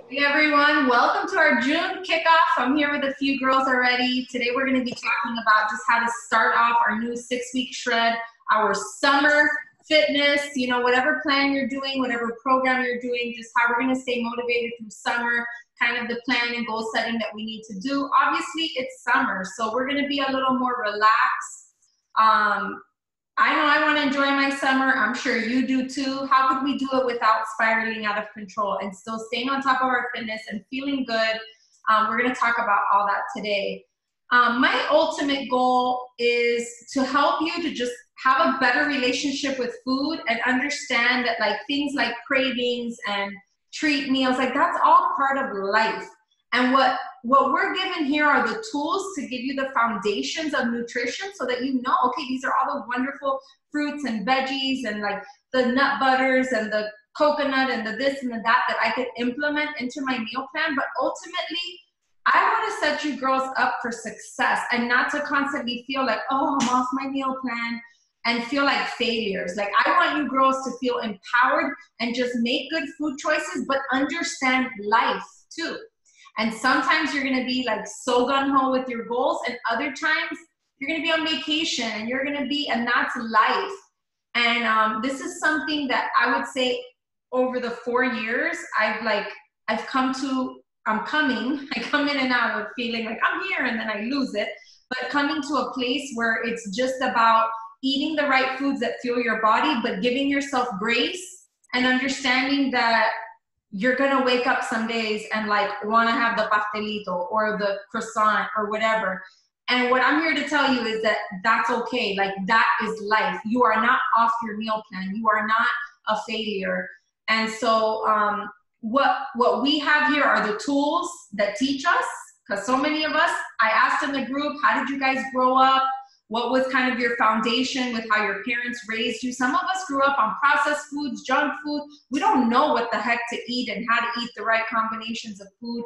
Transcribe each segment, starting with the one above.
Hey everyone, welcome to our June kickoff. I'm here with a few girls already. Today we're going to be talking about just how to start off our new 6-week shred, our summer fitness, whatever plan you're doing, whatever program you're doing, just how we're going to stay motivated through summer, kind of the plan and goal setting that we need to do. Obviously it's summer, so we're going to be a little more relaxed. I know I want to enjoy my summer. I'm sure you do too. How could we do it without spiraling out of control and still staying on top of our fitness and feeling good? We're going to talk about all that today. My ultimate goal is to help you to just have a better relationship with food and understand that things like cravings and treat meals, that's all part of life. And what we're given here are the tools to give you the foundations of nutrition so that you know, okay, these are all the wonderful fruits and veggies and the nut butters and the coconut and the this and the that I could implement into my meal plan. But ultimately, I want to set you girls up for success and not to constantly feel like, oh, I'm off my meal plan and feel like failures. I want you girls to feel empowered and just make good food choices, but understand life too. And sometimes you're going to be so gung-ho with your goals, and other times you're going to be on vacation and you're going to be, and that's life. And this is something that I would say over the 4 years, I come in and out of feeling like I'm here and then I lose it, but coming to a place where it's just about eating the right foods that fuel your body, but giving yourself grace and understanding that you're going to wake up some days and want to have the pastelito or the croissant or whatever. And what I'm here to tell you is that that's okay. That is life. You are not off your meal plan. You are not a failure. And so what we have here are the tools that teach us, because so many of us, I asked in the group, how did you guys grow up? What was kind of your foundation with how your parents raised you? Some of us grew up on processed foods, junk food. We don't know what the heck to eat and how to eat the right combinations of food.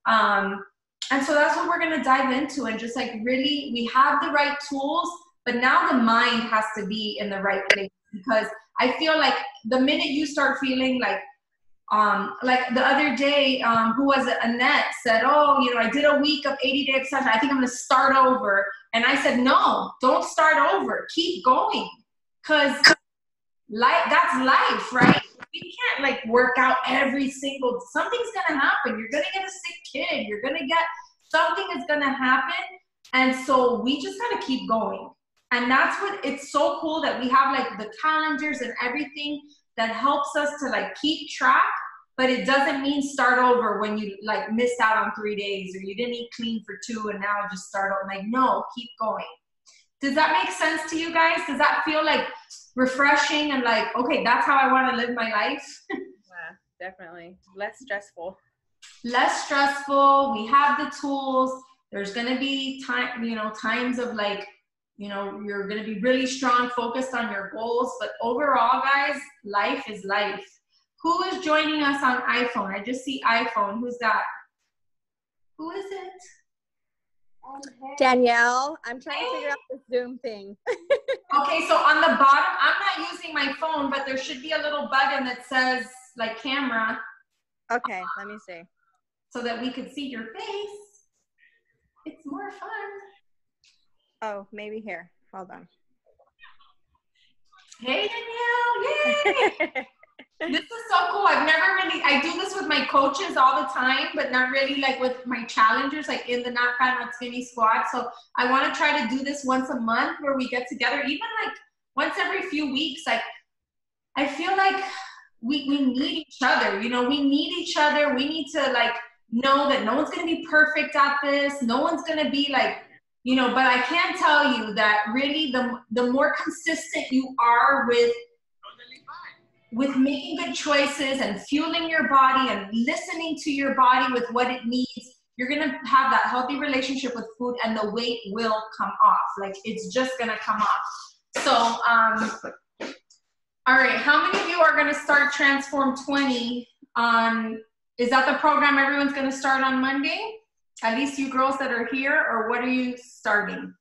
And so that's what we're going to dive into, and just really, we have the right tools, but now the mind has to be in the right place, because I feel like the minute you start feeling like the other day, who was it? Annette said, oh, I did a week of 80-day obsession. I think I'm going to start over. And I said, no, don't start over. Keep going. Because that's life, right? We can't work out something's going to happen. You're going to get a sick kid. You're going to get, something is going to happen. And so we just got to keep going. And that's what, it's so cool that we have the calendars and everything that helps us to keep track, but it doesn't mean start over when you missed out on 3 days or you didn't eat clean for 2 and now just start over. No, keep going. Does that make sense to you guys? Does that feel refreshing and okay, that's how I want to live my life? Yeah, definitely. Less stressful. Less stressful. We have the tools. There's going to be times of you're going to be really strong, focused on your goals. But overall, guys, life is life. Who is joining us on iPhone? I just see iPhone. Who's that? Who is it? Danielle. I'm trying to figure out this Zoom thing. Okay, so on the bottom, I'm not using my phone, but there should be a little button that says camera. Okay, let me see. So that we could see your face. It's more fun. Oh, maybe here. Hold on. Hey, Danielle. Yay! This is so cool. I do this with my coaches all the time, but not really with my challengers, in the Not Fat, Not Skinny squad. So I want to try to do this once a month where we get together, even once every few weeks. I feel like we need each other. We need each other. We need to know that no one's going to be perfect at this. No one's going to be but I can tell you that really the more consistent you are with making good choices and fueling your body and listening to your body with what it needs, you're going to have that healthy relationship with food, and the weight will come off. It's just going to come off. So, all right, how many of you are going to start Transform 20 on, is that the program everyone's going to start on Monday? At least you girls that are here, or what are you starting?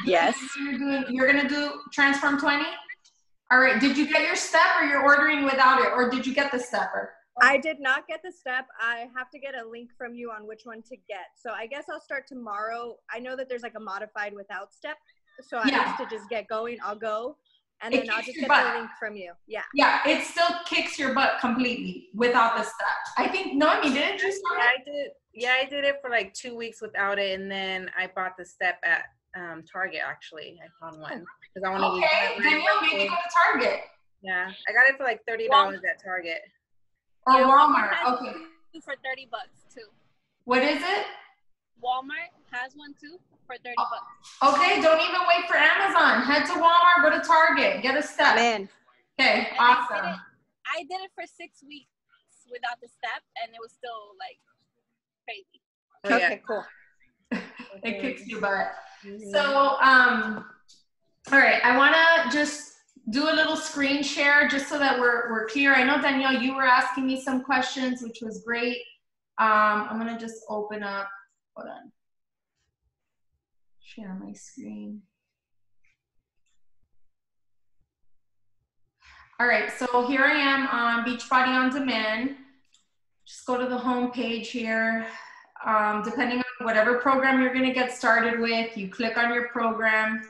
Yes. You're gonna do Transform 20? All right. Did you get your step, or you're ordering without it, or did you get the stepper? I did not get the step. I have to get a link from you on which one to get. So I guess I'll start tomorrow. I know that there's like a modified without step. So I have to just get going. I'll go. And then I'll just get the link from you. Yeah. Yeah, it still kicks your butt completely without the step. I think, Noemi, didn't you start? Yeah, I did. Yeah, I did it for like 2 weeks without it, and then I bought the step at Target. Actually, I found one because I wanted to. Okay, Danielle, maybe go to Target. Yeah, I got it for like $30 at Target. Or Walmart. Okay. For $30 too. What is it? Walmart has one too for $30. Okay, don't even wait for Amazon. Head to Walmart, go to Target, get a step. Man. Okay, And awesome. I did it for 6 weeks without the step, and it was still like crazy. Oh, yeah. Okay, cool. It kicks your butt. So, all right, I want to just do a little screen share just so that we're clear. I know, Danielle, you were asking me some questions, which was great. I'm going to just open up. Hold on. Share my screen. All right, so here I am on Beachbody On Demand. Just go to the home page here. Depending on whatever program you're going to get started with, you click on your program.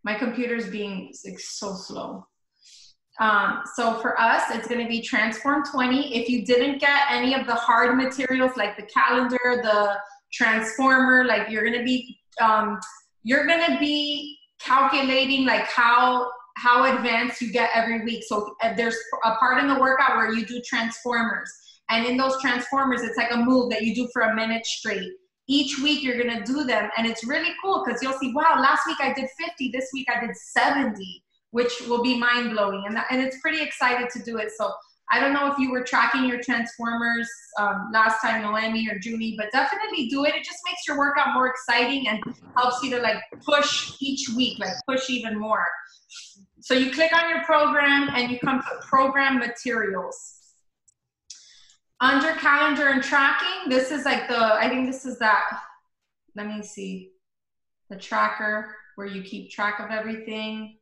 My computer's being like so slow. So for us, it's going to be Transform 20. If you didn't get any of the hard materials like the calendar, the transformer, like you're going to be calculating like how advanced you get every week. So there's a part in the workout where you do transformers. And in those transformers, it's like a move that you do for a minute straight. Each week you're gonna do them, and it's really cool because you'll see, wow, last week I did 50, this week I did 70, which will be mind-blowing. And it's pretty excited to do it. So I don't know if you were tracking your transformers last time, Noemi or Junie, but definitely do it. It just makes your workout more exciting and helps you to like push each week, like push even more. So you click on your program and you come to program materials. Under calendar and tracking, this is like I think this is that, let me see, the tracker where you keep track of everything.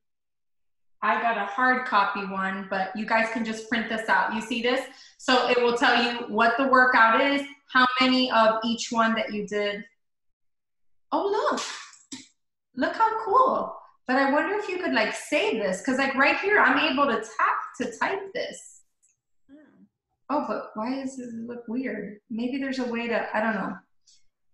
I got a hard copy one, but you guys can just print this out. You see this? So it will tell you what the workout is, how many of each one that you did. Oh, look how cool. But I wonder if you could like save this, because like right here, I'm able to tap to type this. Oh, but why does it look weird? Maybe there's a way to, I don't know.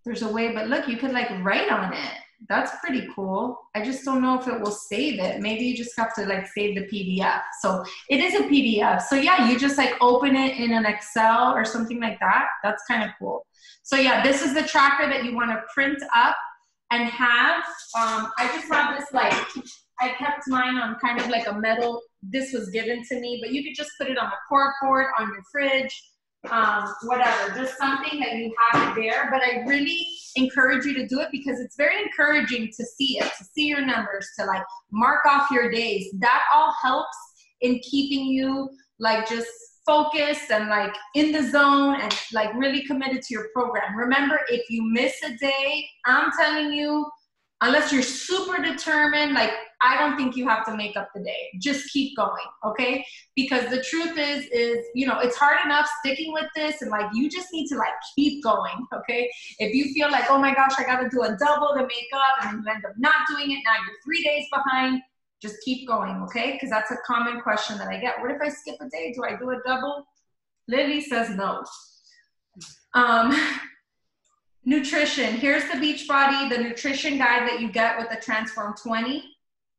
There's a way, but look, you could like write on it. That's pretty cool. I just don't know if it will save it. Maybe you just have to like save the PDF. So it is a PDF. So yeah, you just like open it in an Excel or something like that. That's kind of cool. So yeah, this is the tracker that you want to print up and have. I just have this like, I kept mine on kind of like a metal, this was given to me, but you could just put it on a cork board, on your fridge, whatever, just something that you have it there. But I really encourage you to do it because it's very encouraging to see it, to see your numbers, to like mark off your days. That all helps in keeping you like just focused and like in the zone and like really committed to your program. Remember, if you miss a day, I'm telling you, unless you're super determined, like I don't think you have to make up the day. Just keep going, okay? Because the truth is, you know, it's hard enough sticking with this and like you just need to like keep going, okay? If you feel like, oh my gosh, I gotta do a double to make up and then you end up not doing it, now you're 3 days behind, just keep going, okay? Because that's a common question that I get. What if I skip a day? Do I do a double? Lily says no. Nutrition. Here's the Beachbody, the nutrition guide that you get with the Transform 20.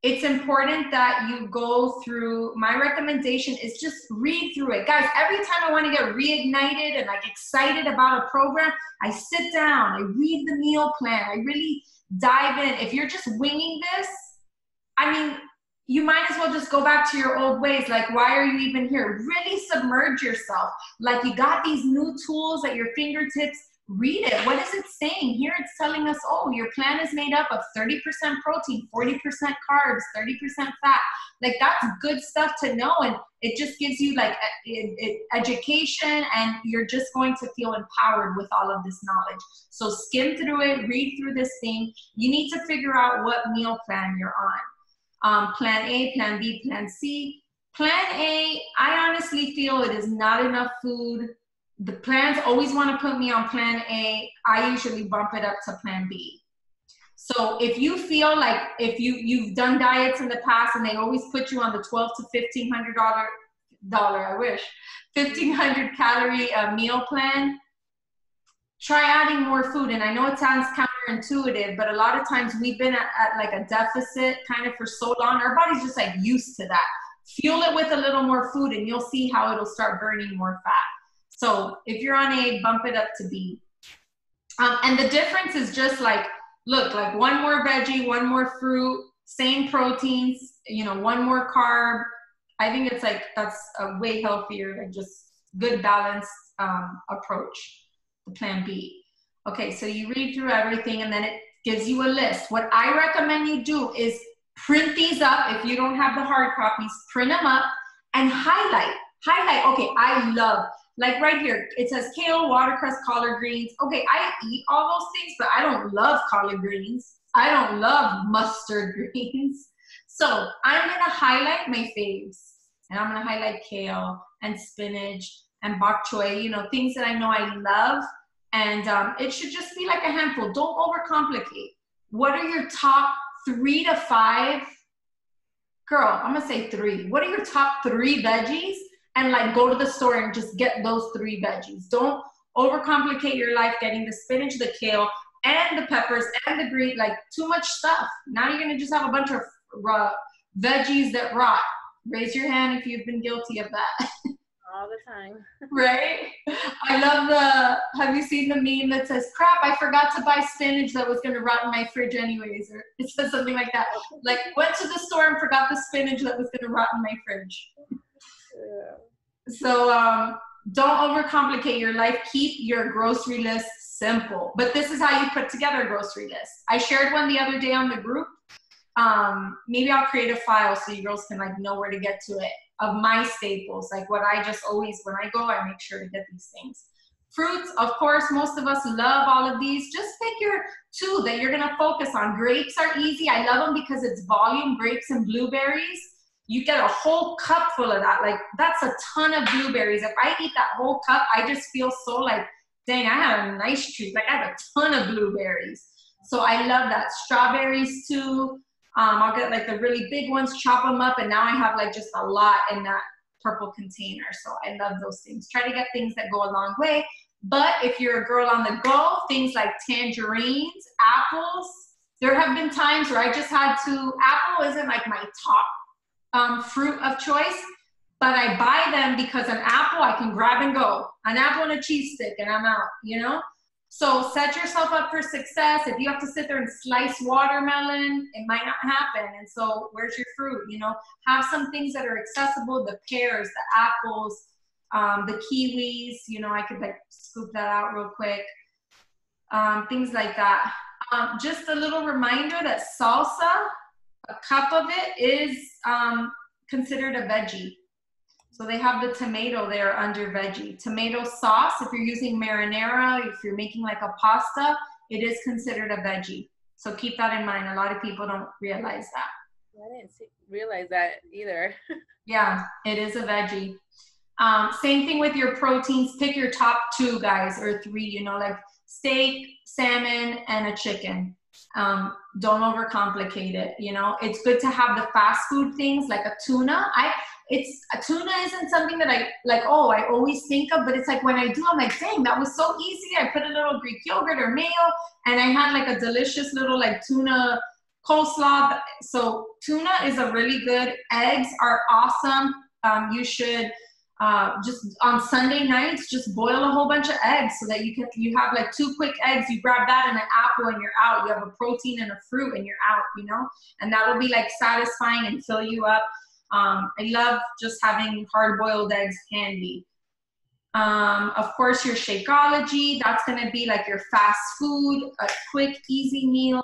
It's important that you go through, my recommendation is just read through it. Guys, every time I want to get reignited and like excited about a program, I sit down, I read the meal plan, I really dive in. If you're just winging this, I mean, you might as well just go back to your old ways. Like, why are you even here? Really submerge yourself. Like you got these new tools at your fingertips. Read it. What is it saying? Here it's telling us, oh, your plan is made up of 30% protein, 40% carbs, 30% fat. Like that's good stuff to know. And it just gives you like education and you're just going to feel empowered with all of this knowledge. So skim through it, read through this thing. You need to figure out what meal plan you're on. Plan A, Plan B, Plan C. Plan A, I honestly feel it is not enough food. The plans always want to put me on Plan A. I usually bump it up to Plan B. So if you feel like if you've done diets in the past and they always put you on the $1,200 to $1,500, I wish, 1,500 calorie meal plan, try adding more food. And I know it sounds counterintuitive, but a lot of times we've been at like a deficit kind of for so long. Our body's just like used to that. Fuel it with a little more food and you'll see how it'll start burning more fat. So if you're on A, bump it up to B. And the difference is just like, look, like one more veggie, one more fruit, same proteins, you know, one more carb. I think it's like, that's a way healthier, like just good balanced approach, the Plan B. Okay, so you read through everything and then it gives you a list. What I recommend you do is print these up. If you don't have the hard copies, print them up and highlight. Okay, I love, like right here, it says kale, watercress, collard greens. Okay, I eat all those things, but I don't love collard greens. I don't love mustard greens. So I'm gonna highlight my faves. And I'm gonna highlight kale and spinach and bok choy, you know, things that I know I love. And it should just be like a handful. Don't overcomplicate. What are your top 3 to 5? Girl, I'm gonna say 3. What are your top 3 veggies? And like go to the store and just get those 3 veggies. Don't overcomplicate your life getting the spinach, the kale, and the peppers, and the green, like too much stuff. Now you're gonna just have a bunch of veggies that rot. Raise your hand if you've been guilty of that. All the time. Right? I love have you seen the meme that says, crap, I forgot to buy spinach that was gonna rot in my fridge anyways, or it says something like that. Like, went to the store and forgot the spinach that was gonna rot in my fridge. Yeah. So don't overcomplicate your life. Keep your grocery list simple. But this is how you put together a grocery list. I shared one the other day on the group. Maybe I'll create a file so you girls can like know where to get to it, of my staples, like what I just always, when I go, I make sure to get these things. Fruits, of course, most of us love all of these. Just pick your 2 that you're gonna focus on. Grapes are easy. I love them because it's volume, grapes and blueberries. You get a whole cup full of that. Like, that's a ton of blueberries. If I eat that whole cup, I just feel so like, dang, I had a nice treat. Like, I have a ton of blueberries. So I love that. Strawberries too. I'll get like the really big ones, chop them up, and now I have like just a lot in that purple container. So I love those things. Try to get things that go a long way. But if you're a girl on the go, things like tangerines, apples. There have been times where I just had to, apple isn't like my top fruit of choice, but I buy them because an apple I can grab and go. An apple and a cheese stick and I'm out, you know? So set yourself up for success. If you have to sit there and slice watermelon, it might not happen. And so where's your fruit? You know, have some things that are accessible, the pears, the apples, the kiwis, you know, I could like scoop that out real quick. Things like that. Just a little reminder that salsa, a cup of it is considered a veggie. So they have the tomato there under veggie. Tomato sauce, if you're using marinara, if you're making like a pasta, it is considered a veggie. So keep that in mind. A lot of people don't realize that. I didn't realize that either. Yeah, it is a veggie. Same thing with your proteins. Pick your top 2, guys, or 3, you know, like steak, salmon, and a chicken. Don't overcomplicate it. You know, it's good to have the fast food things like a tuna. A tuna isn't something that I like, oh, I always think of, but it's like when I do, I'm like, dang, that was so easy. I put a little Greek yogurt or mayo and I had like a delicious little like tuna coleslaw. So tuna is a really good, eggs are awesome. You should just on Sunday nights, just boil a whole bunch of eggs so that you have like 2 quick eggs. You grab that and an apple and you're out. You have a protein and a fruit and you're out, you know, and that'll be like satisfying and fill you up. I love just having hard-boiled eggs handy. Of course, your Shakeology, that's going to be like your fast food, a quick, easy meal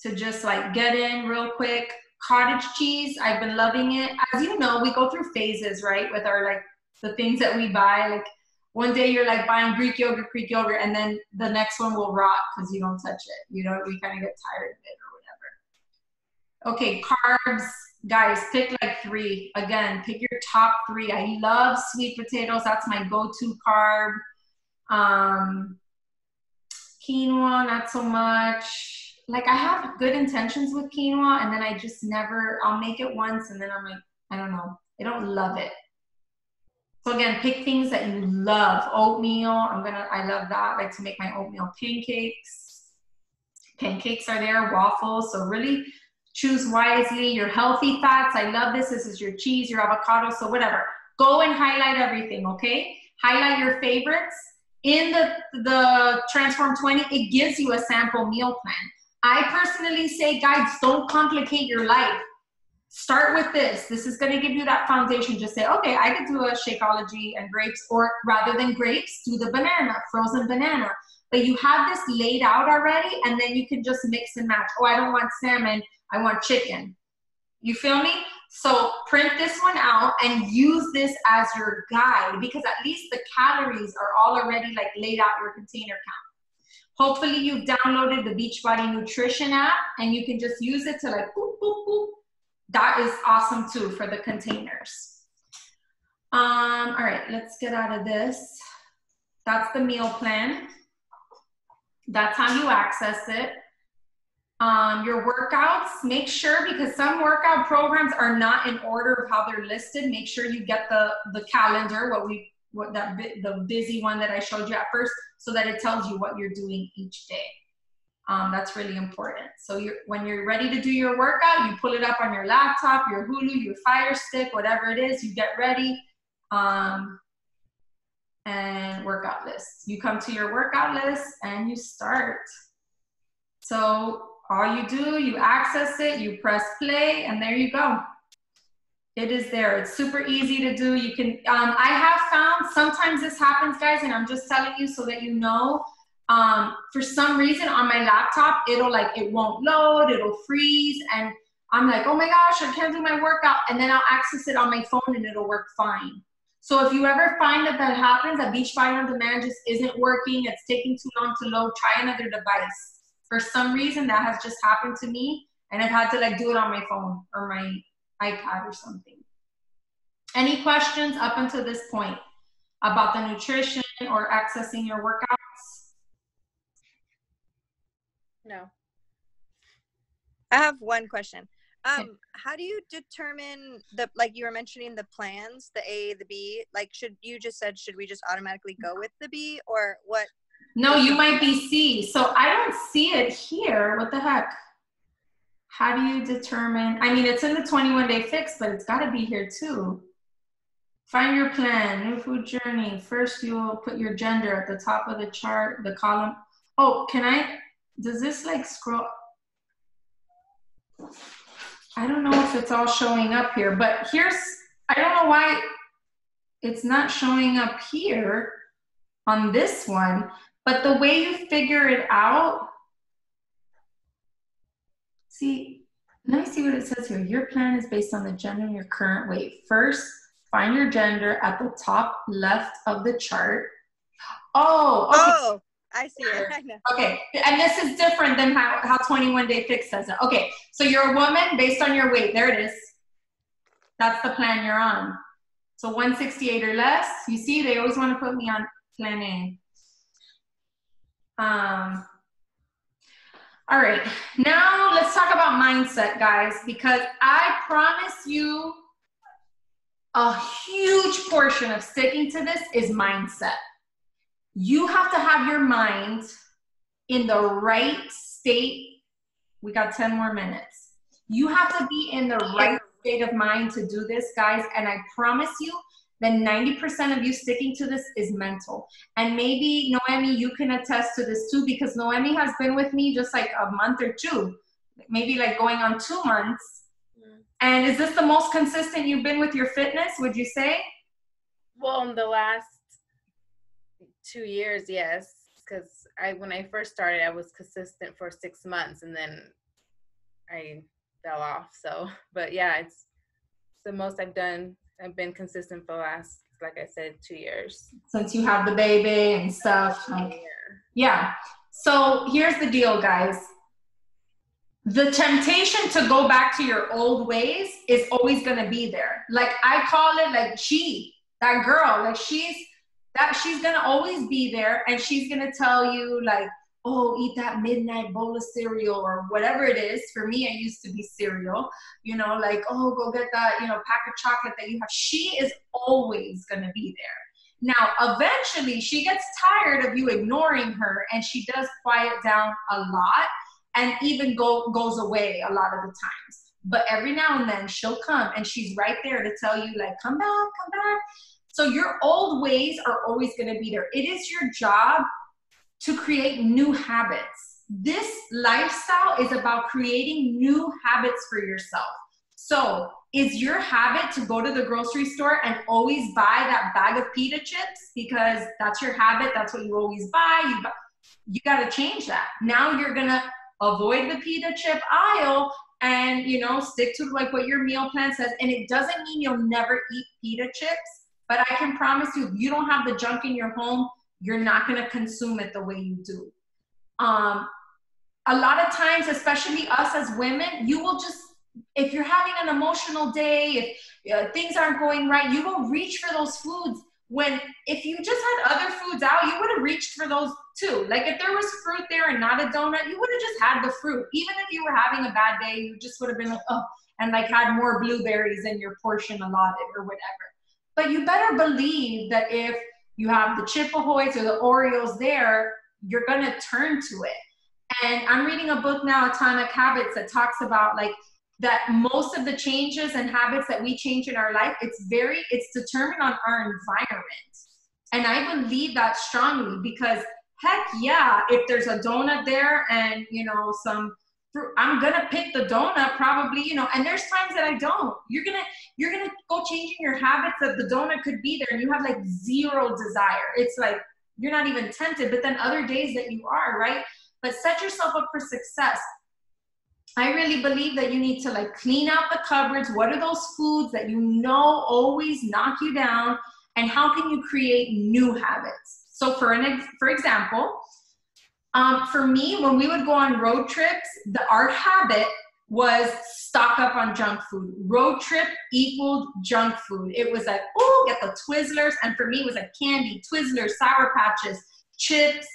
to just like get in real quick. Cottage cheese, I've been loving it. As you know, we go through phases, right, with our like the things that we buy. Like one day you're like buying Greek yogurt, and then the next one will rot because you don't touch it. You know, we kind of get tired of it or Okay, carbs, guys, pick like 3. Again, pick your top 3. I love sweet potatoes. That's my go-to carb. Quinoa, not so much. Like, I have good intentions with quinoa, and then I just never, I'll make it once, and then I'm like, I don't know. I don't love it. So again, pick things that you love. Oatmeal, I love that. I like to make my oatmeal pancakes. Pancakes are there, waffles. So really choose wisely. Your healthy fats, I love this. This is your cheese, your avocado, so whatever. Go and highlight everything, okay? Highlight your favorites. In the Transform 20, it gives you a sample meal plan. I personally say, guys, don't complicate your life. Start with this. This is going to give you that foundation. Just say, okay, I could do a Shakeology and grapes, or rather than grapes, do the banana, frozen banana. But you have this laid out already, and then you can just mix and match. Oh, I don't want salmon, I want chicken. You feel me? So print this one out and use this as your guide, because at least the calories are all already like laid out your container count. Hopefully you've downloaded the Beachbody Nutrition app and you can just use it to like boop, boop, boop. That is awesome too for the containers. All right, let's get out of this. That's the meal plan. That's how you access it. Your workouts, make sure, because some workout programs are not in order of how they're listed. Make sure you get the calendar, the busy one that I showed you at first, so that it tells you what you're doing each day. That's really important. So when you're ready to do your workout, you pull it up on your laptop, your Hulu, your Fire Stick, whatever it is, you get ready, and workout list. You come to your workout list and you start. So all you do, you access it, you press play, and there you go. It is there. It's super easy to do. You can, I have found sometimes this happens, guys, and I'm just telling you so that you know, for some reason on my laptop, it won't load, it'll freeze, and I'm like, oh my gosh, I can't do my workout, and then I'll access it on my phone and it'll work fine. So if you ever find that happens, that Beachbody On Demand just isn't working, it's taking too long to load, try another device. For some reason, that has just happened to me, and I've had to like do it on my phone or my iPad or something. Any questions up until this point about the nutrition or accessing your workouts? No. I have one question. How do you determine like you were mentioning the plans, the A, the B, like should we just automatically go with the B, or what? No, you might be C. So I don't see it here. What the heck? How do you determine? I mean, it's in the 21-day fix, but it's got to be here too. Find your plan, new food journey. First, you'll put your gender at the top of the chart, the column. Oh, does this like scroll? I don't know if it's all showing up here, but I don't know why it's not showing up here on this one. But the way you figure it out, see, let me see what it says here. Your plan is based on the gender and your current weight. First, find your gender at the top left of the chart. Oh, okay. Oh, I see it. I know. Okay, and this is different than how 21-day fix says it. Okay, so you're a woman based on your weight. There it is. That's the plan you're on. So 168 or less. You see, they always want to put me on plan A. All right, now let's talk about mindset, guys, because I promise you a huge portion of sticking to this is mindset. You have to have your mind in the right state. We got 10 more minutes. You have to be in the right state of mind to do this, guys, and I promise you, then 90% of you sticking to this is mental. And maybe, Noemi, you can attest to this too, because Noemi has been with me just like a month or two, maybe like going on 2 months. And is this the most consistent you've been with your fitness, would you say? Well, in the last 2 years, yes, because when I first started, I was consistent for 6 months, and then I fell off. So, but yeah, it's the most I've done. I've been consistent for the last, like I said, 2 years. Since you have the baby and stuff. Yeah. So here's the deal, guys. the temptation to go back to your old ways is always going to be there. Like I call it like that girl, like she's going to always be there, and she's going to tell you like, oh, eat that midnight bowl of cereal or whatever it is. For me, I used to be cereal, you know, like, oh, go get that, you know, pack of chocolate that you have. She is always going to be there. Now, eventually she gets tired of you ignoring her, and she does quiet down a lot, and even goes away a lot of the times. But every now and then she'll come, and she's right there to tell you like, come back, come back. So your old ways are always going to be there. It is your job to create new habits. This lifestyle is about creating new habits for yourself. So is your habit to go to the grocery store and always buy that bag of pita chips because that's your habit, that's what you always buy? You got to change that. Now you're going to avoid the pita chip aisle and, you know, stick to like what your meal plan says. And it doesn't mean you'll never eat pita chips, but I can promise you, if you don't have the junk in your home, you're not going to consume it the way you do. A lot of times, especially us as women, you will just, if you're having an emotional day, if things aren't going right, you will reach for those foods. When if you just had other foods out, you would have reached for those too. Like if there was fruit there and not a donut, you would have just had the fruit. Even if you were having a bad day, you just would have been like, oh, and like had more blueberries in your portion allotted or whatever. But you better believe that if you have the Chip Ahoys or the Oreos there, you're gonna turn to it. And I'm reading a book now, Atomic Habits, that talks about like that most of the changes and habits that we change in our life, it's determined on our environment. And I believe that strongly because heck yeah, if there's a donut there and, you know, some fruit, I'm gonna pick the donut probably, you know, and there's times that I don't. You're gonna go changing your habits that the donut could be there and you have like zero desire. It's like, you're not even tempted, but then other days that you are, right? But set yourself up for success. I really believe that you need to like clean out the cupboards. What are those foods that you know always knock you down? And how can you create new habits? So for example, for me, when we would go on road trips, our habit was stock up on junk food. Road trip equaled junk food. It was like, oh, get the Twizzlers. And for me, it was like candy, Twizzlers, Sour Patches, chips,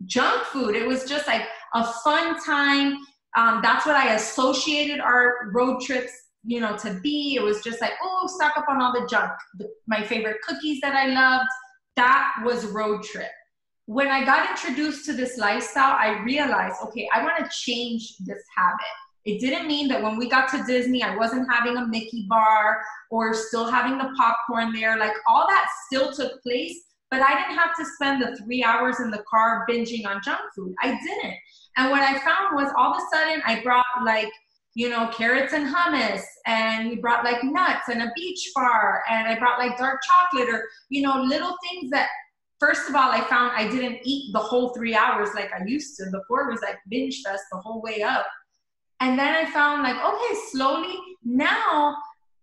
junk food. It was just like a fun time. That's what I associated our road trips, you know, to be. It was just like, oh, stock up on all the junk. My favorite cookies that I loved, that was road trip. When I got introduced to this lifestyle, I realized, okay, I want to change this habit. It didn't mean that when we got to Disney, I wasn't having a Mickey bar or still having the popcorn there. Like all that still took place, but I didn't have to spend the 3 hours in the car binging on junk food. I didn't. And what I found was all of a sudden I brought like, you know, carrots and hummus, and we brought like nuts and a beach bar, and I brought like dark chocolate or, you know, little things that, first of all, I found I didn't eat the whole 3 hours like I used to. Before it was like binge fest the whole way up. And then I found like, okay, slowly now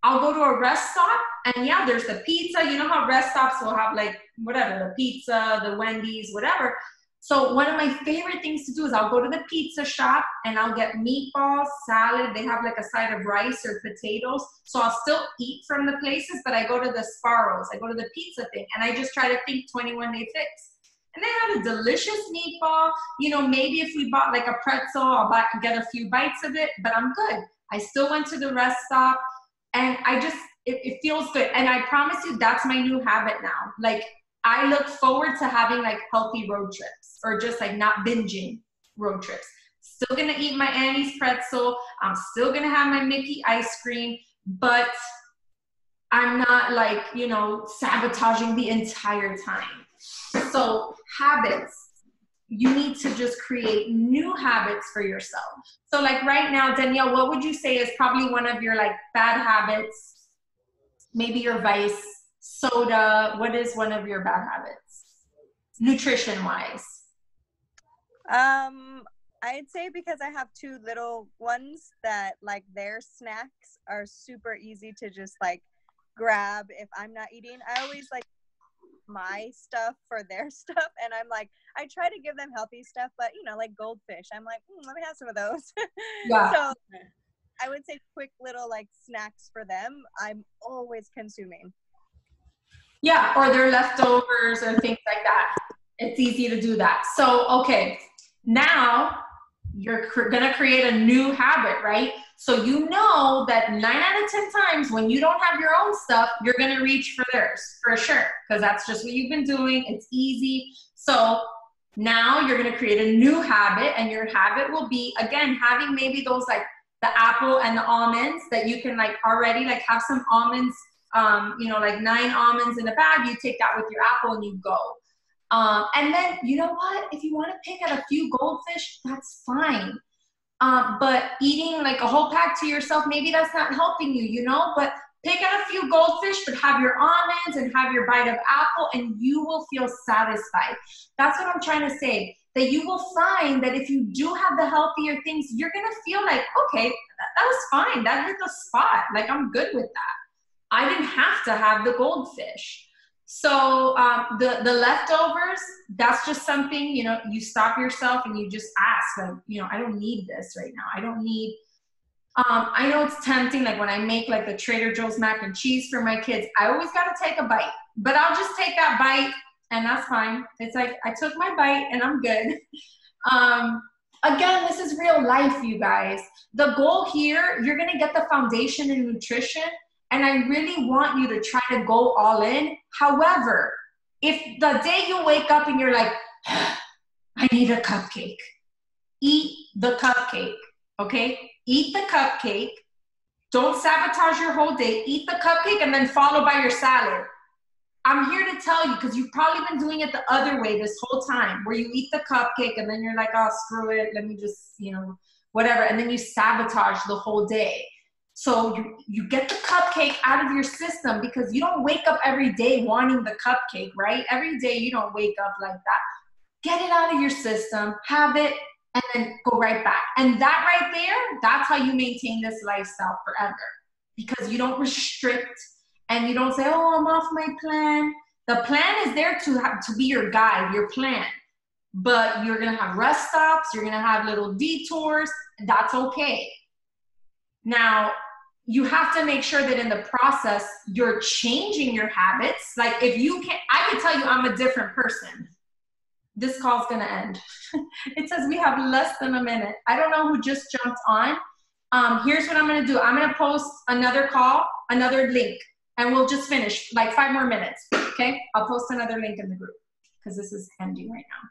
I'll go to a rest stop and yeah, there's the pizza. You know how rest stops will have like whatever, the pizza, the Wendy's, whatever. So one of my favorite things to do is I'll go to the pizza shop and I'll get meatballs, salad. They have like a side of rice or potatoes. So I'll still eat from the places, but I go to the Sparrows. I go to the pizza thing and I just try to think 21 Day Fix. And they have a delicious meatball. You know, maybe if we bought like a pretzel, I'll get a few bites of it, but I'm good. I still went to the rest stop and it feels good. And I promise you, that's my new habit now. Like I look forward to having like healthy road trips or just like not binging road trips. Still gonna eat my Annie's pretzel. I'm still gonna have my Mickey ice cream, but I'm not like, you know, sabotaging the entire time. So habits, you need to just create new habits for yourself. So like right now, Danielle, what would you say is probably one of your like bad habits? Maybe your vice, soda. What is one of your bad habits, nutrition wise? I'd say because I have two little ones that like their snacks are super easy to just like grab if I'm not eating. I always like my stuff for their stuff, and I'm like, I try to give them healthy stuff, but you know, like goldfish, I'm like, let me have some of those. Yeah. So I would say quick little like snacks for them, I'm always consuming. Yeah, or their leftovers or things like that. It's easy to do that. So, okay, now you're gonna create a new habit, right? So you know that 9 out of 10 times when you don't have your own stuff, you're gonna reach for theirs, for sure, because that's just what you've been doing. It's easy. So now you're gonna create a new habit, and your habit will be, again, having maybe those like the apple and the almonds that you can like already like have some almonds, you know, like 9 almonds in a bag. You take that with your apple and you go. And then, you know what? If you want to pick at a few goldfish, that's fine. But eating like a whole pack to yourself, maybe that's not helping you, you know? But pick out a few goldfish, but have your almonds and have your bite of apple, and you will feel satisfied. That's what I'm trying to say. That you will find that if you do have the healthier things, you're going to feel like, okay, that was fine. That hit the spot. Like, I'm good with that. I didn't have to have the goldfish. So the leftovers, that's just something, you know, you stop yourself and you just ask, like, you know, I don't need this right now. I don't need, I know it's tempting, like when I make like the Trader Joe's mac and cheese for my kids, I always got to take a bite, but I'll just take that bite and that's fine. It's like, I took my bite and I'm good. Again, this is real life, you guys. The goal here, you're going to get the foundation in nutrition. And I really want you to try to go all in. However, if the day you wake up and you're like, I need a cupcake, eat the cupcake, okay? Eat the cupcake. Don't sabotage your whole day. Eat the cupcake and then follow by your salad. I'm here to tell you, because you've probably been doing it the other way this whole time, where you eat the cupcake and then you're like, oh, screw it. Let me just, you know, whatever. And then you sabotage the whole day. So you get the cupcake out of your system, because you don't wake up every day wanting the cupcake, right? Every day you don't wake up like that. Get it out of your system, have it, and then go right back. And that right there, that's how you maintain this lifestyle forever. Because you don't restrict and you don't say, oh, I'm off my plan. The plan is there to be your guide, your plan. But you're going to have rest stops. You're going to have little detours. That's okay. Now, you have to make sure that in the process, you're changing your habits. Like if you can't, I can tell you I'm a different person. This call's gonna end. It says we have less than a minute. I don't know who just jumped on. Here's what I'm gonna do. I'm gonna post another call, another link, and we'll just finish like 5 more minutes, okay? I'll post another link in the group because this is ending right now.